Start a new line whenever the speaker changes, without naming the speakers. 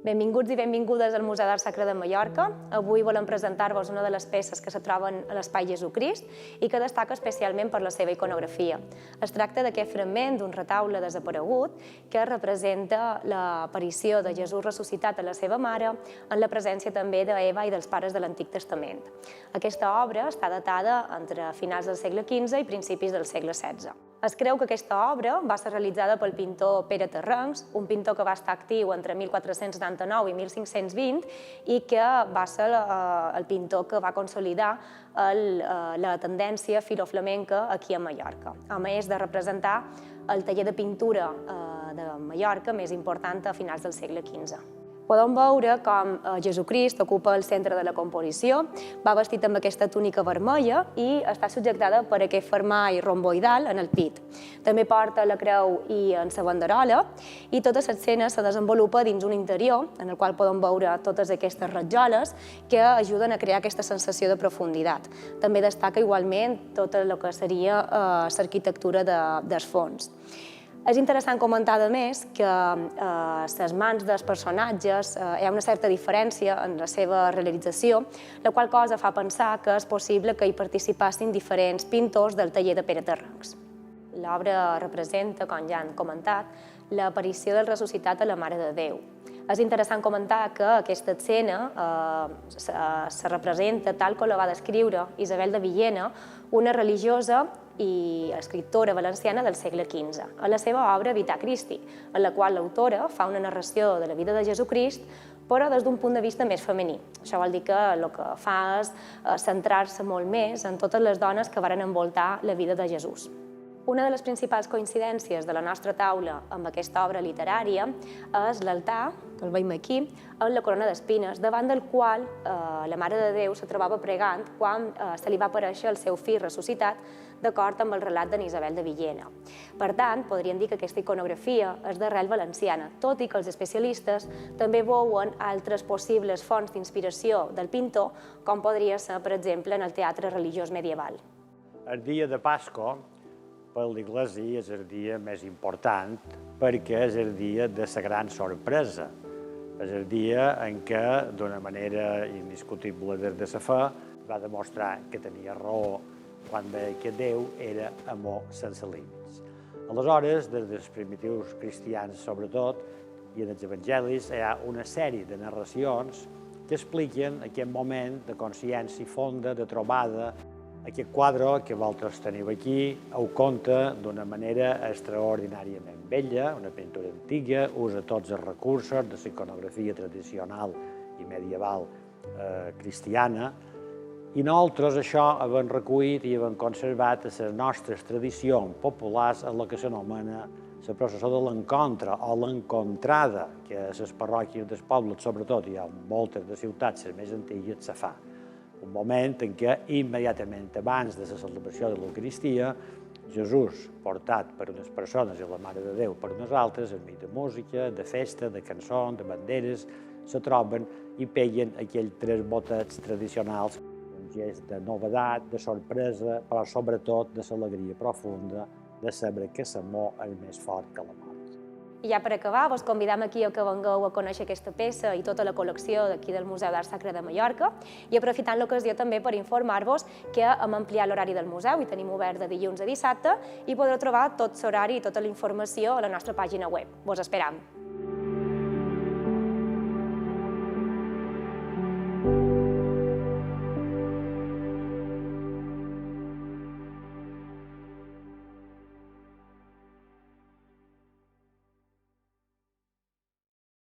Benvinguts i benvingudes al Museu d'Art Sacre de Mallorca. Avui volem presentar-vos una de les peces que se troben a l'Espai Jesucrist i que destaca especialment per la seva iconografia. Es tracta d'aquest fragment d'un retaule desaparegut que representa l'aparició de Jesús ressuscitat a la seva mare en la presència també d'Eva i dels pares de l'Antic Testament. Aquesta obra està datada entre finals del segle XV i principis del segle XVI. Es creu que aquesta obra va ser realitzada pel pintor Pere Terrencs, un pintor que va estar actiu entre 1499 i 1520 i que va ser el pintor que va consolidar la tendència filoflamenca aquí a Mallorca, a més de representar el taller de pintura de Mallorca més important a finals del segle XV. Podem veure com Jesucrist ocupa el centre de la composició, va vestit amb aquesta túnica vermella i està subjectada per aquest fermall romboidal en el pit. També porta la creu i en la banderola i tota l'escena se desenvolupa dins un interior en el qual podem veure totes aquestes rajoles que ajuden a crear aquesta sensació de profunditat. També destaca igualment tota el que seria l'arquitectura dels fons. És interessant comentar, a més, que a les mans dels personatges hi ha una certa diferència en la seva realització, la qual cosa fa pensar que és possible que hi participassin diferents pintors del taller de Pere Terrencs. L'obra representa, com ja han comentat, l'aparició del ressuscitat a la Mare de Déu. És interessant comentar que aquesta escena se representa tal com la va descriure Isabel de Villena, una religiosa i escriptora valenciana del segle XV, a la seva obra Vita Christi, en la qual l'autora fa una narració de la vida de Jesucrist, però des d'un punt de vista més femení. Això vol dir que el que fa és centrar-se molt més en totes les dones que varen envoltar la vida de Jesús. Una de les principals coincidències de la nostra taula amb aquesta obra literària és l'altar, que el veiem aquí, amb la corona d'espines, davant del qual la Mare de Déu se trobava pregant quan se li va aparèixer el seu fill ressuscitat, d'acord amb el relat d'en Isabel de Villena. Per tant, podríem dir que aquesta iconografia és d'arrel valenciana, tot i que els especialistes també veuen altres possibles fonts d'inspiració del pintor, com podria ser, per exemple, en el teatre religiós medieval.
El dia de Pasqua, per l'Església, és el dia més important perquè és el dia de la gran sorpresa. És el dia en què, d'una manera indiscutible des de la fe, va demostrar que tenia raó quan deia que Déu era amor sense límits. Aleshores, des dels primitius cristians sobretot, i en els evangelis, hi ha una sèrie de narracions que expliquen aquest moment de consciència fonda, de trobada. Aquest quadre que vosaltres teniu aquí ho conta d'una manera extraordinàriament bella, una pintura antiga, usa tots els recursos de la iconografia tradicional i medieval cristiana, i nosaltres això hem recollit i hem conservat a les nostres tradicions populars en la que s'anomena la processó de l'encontre o l'encontrada, que a les parròquies dels pobles, sobretot, hi ha moltes de ciutats, les més antigues, se fa. Un moment en què, immediatament abans de la celebració de l'Eucaristia, Jesús, portat per unes persones i la Mare de Déu per unes altres, enmig de música, de festa, de cançons, de banderes, se troben i peguen aquells tres botets tradicionals, un gest de novedat, de sorpresa, però sobretot de l'alegria profunda de saber que l'amor és més fort que la mort.
I ja per acabar, vos convidam aquí a que vengueu a conèixer aquesta peça i tota la col·lecció d'aquí del Museu d'Art Sacre de Mallorca i aprofitant l'ocasió també per informar-vos que hem ampliat l'horari del museu i tenim obert de dilluns a dissabte i podreu trobar tot l'horari i tota la informació a la nostra pàgina web. Vos esperam!